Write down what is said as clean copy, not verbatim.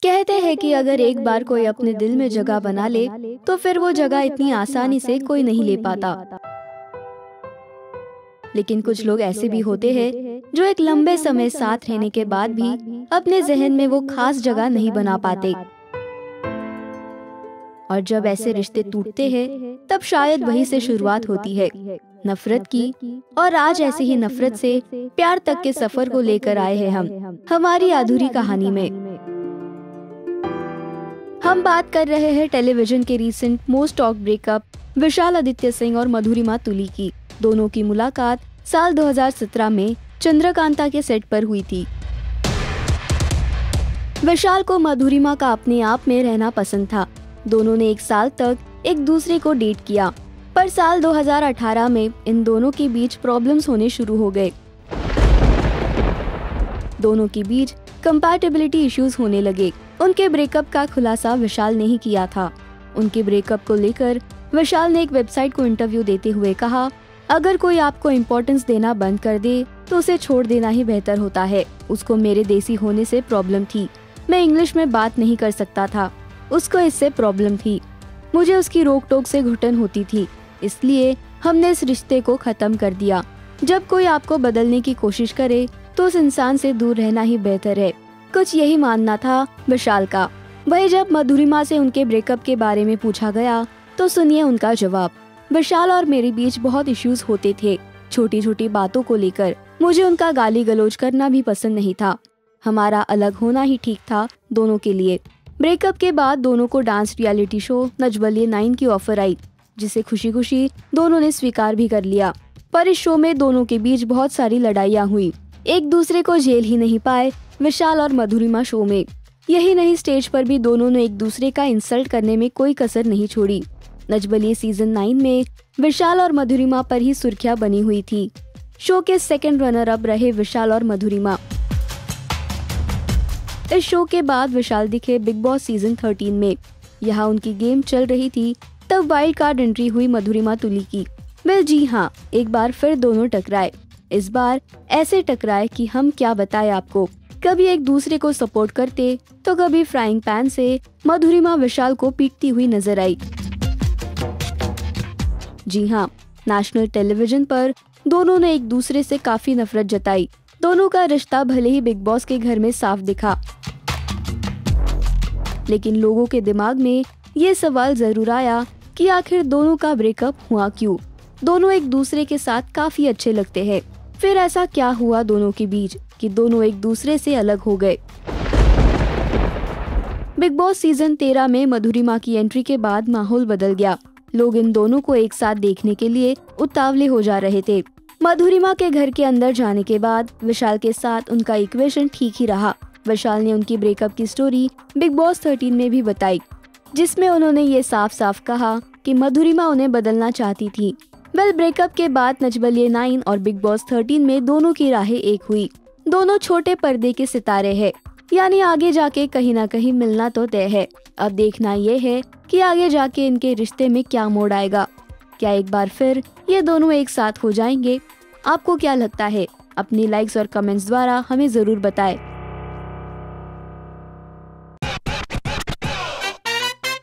कहते हैं कि अगर एक बार कोई अपने दिल में जगह बना ले तो फिर वो जगह इतनी आसानी से कोई नहीं ले पाता। लेकिन कुछ लोग ऐसे भी होते हैं जो एक लंबे समय साथ रहने के बाद भी अपने जहन में वो खास जगह नहीं बना पाते। और जब ऐसे रिश्ते टूटते हैं तब शायद वहीं से शुरुआत होती है नफरत की। और आज ऐसे ही नफरत से प्यार तक के सफर को लेकर आए हैं हम हमारी अधूरी कहानी में। हम बात कर रहे हैं टेलीविजन के रीसेंट मोस्ट टॉक ब्रेकअप विशाल आदित्य सिंह और मधुरिमा तुली की। दोनों की मुलाकात साल 2017 में चंद्रकांता के सेट पर हुई थी। विशाल को मधुरिमा का अपने आप में रहना पसंद था। दोनों ने 1 साल तक एक दूसरे को डेट किया, पर साल 2018 में इन दोनों के बीच प्रॉब्लम्स होने शुरू हो गए। दोनों के बीच कंपैटिबिलिटी इश्यूज होने लगे। उनके ब्रेकअप का खुलासा विशाल ने ही किया था। उनके ब्रेकअप को लेकर विशाल ने एक वेबसाइट को इंटरव्यू देते हुए कहा, अगर कोई आपको इम्पोर्टेंस देना बंद कर दे तो उसे छोड़ देना ही बेहतर होता है। उसको मेरे देसी होने से प्रॉब्लम थी। मैं इंग्लिश में बात नहीं कर सकता था। उसको इससे प्रॉब्लम थी। मुझे उसकी रोक टोक से घुटन होती थी, इसलिए हमने इस रिश्ते को खत्म कर दिया। जब कोई आपको बदलने की कोशिश करे तो उस इंसान से दूर रहना ही बेहतर है। कुछ यही मानना था विशाल का। वही जब मधुरिमा से उनके ब्रेकअप के बारे में पूछा गया तो सुनिए उनका जवाब। विशाल और मेरे बीच बहुत इश्यूज होते थे, छोटी छोटी बातों को लेकर। मुझे उनका गाली गलौज करना भी पसंद नहीं था। हमारा अलग होना ही ठीक था दोनों के लिए। ब्रेकअप के बाद दोनों को dance reality show Nach Baliye 9 की ऑफर आई, जिसे खुशी खुशी दोनों ने स्वीकार भी कर लिया। पर इस शो में दोनों के बीच बहुत सारी लड़ाइयाँ हुई। एक दूसरे को झेल ही नहीं पाए विशाल और मधुरिमा शो में। यही नहीं, स्टेज पर भी दोनों ने एक दूसरे का इंसल्ट करने में कोई कसर नहीं छोड़ी। नच बलिए सीजन 9 में विशाल और मधुरिमा पर ही सुर्खियां बनी हुई थी। शो के सेकंड रनर अप रहे विशाल और मधुरिमा। इस शो के बाद विशाल दिखे बिग बॉस सीजन 13 में। यहाँ उनकी गेम चल रही थी, तब वाइल्ड कार्ड एंट्री हुई मधुरिमा तुली की। वेल जी हाँ, एक बार फिर दोनों टकराए। इस बार ऐसे टकराए कि हम क्या बताएं आपको। कभी एक दूसरे को सपोर्ट करते तो कभी फ्राइंग पैन से मधुरिमा विशाल को पीटती हुई नजर आई। जी हाँ, नेशनल टेलीविजन पर दोनों ने एक दूसरे से काफी नफरत जताई। दोनों का रिश्ता भले ही बिग बॉस के घर में साफ दिखा, लेकिन लोगों के दिमाग में ये सवाल जरूर आया कि आखिर दोनों का ब्रेकअप हुआ क्यों। दोनों एक दूसरे के साथ काफी अच्छे लगते हैं, फिर ऐसा क्या हुआ दोनों के बीच कि दोनों एक दूसरे से अलग हो गए। बिग बॉस सीजन 13 में मधुरिमा की एंट्री के बाद माहौल बदल गया। लोग इन दोनों को एक साथ देखने के लिए उतावले हो जा रहे थे। मधुरिमा के घर के अंदर जाने के बाद विशाल के साथ उनका इक्वेशन ठीक ही रहा। विशाल ने उनकी ब्रेकअप की स्टोरी बिग बॉस 13 में भी बताई, जिसमें उन्होंने ये साफ साफ कहा कि मधुरिमा उन्हें बदलना चाहती थी। वेल, ब्रेकअप के बाद नच बलिए 9 और बिग बॉस 13 में दोनों की राहें एक हुई। दोनों छोटे पर्दे के सितारे हैं, यानी आगे जाके कहीं ना कहीं मिलना तो तय है। अब देखना ये है कि आगे जाके इनके रिश्ते में क्या मोड़ आएगा। क्या एक बार फिर ये दोनों एक साथ हो जाएंगे? आपको क्या लगता है? अपनी लाइक्स और कमेंट्स द्वारा हमें जरूर बताएं।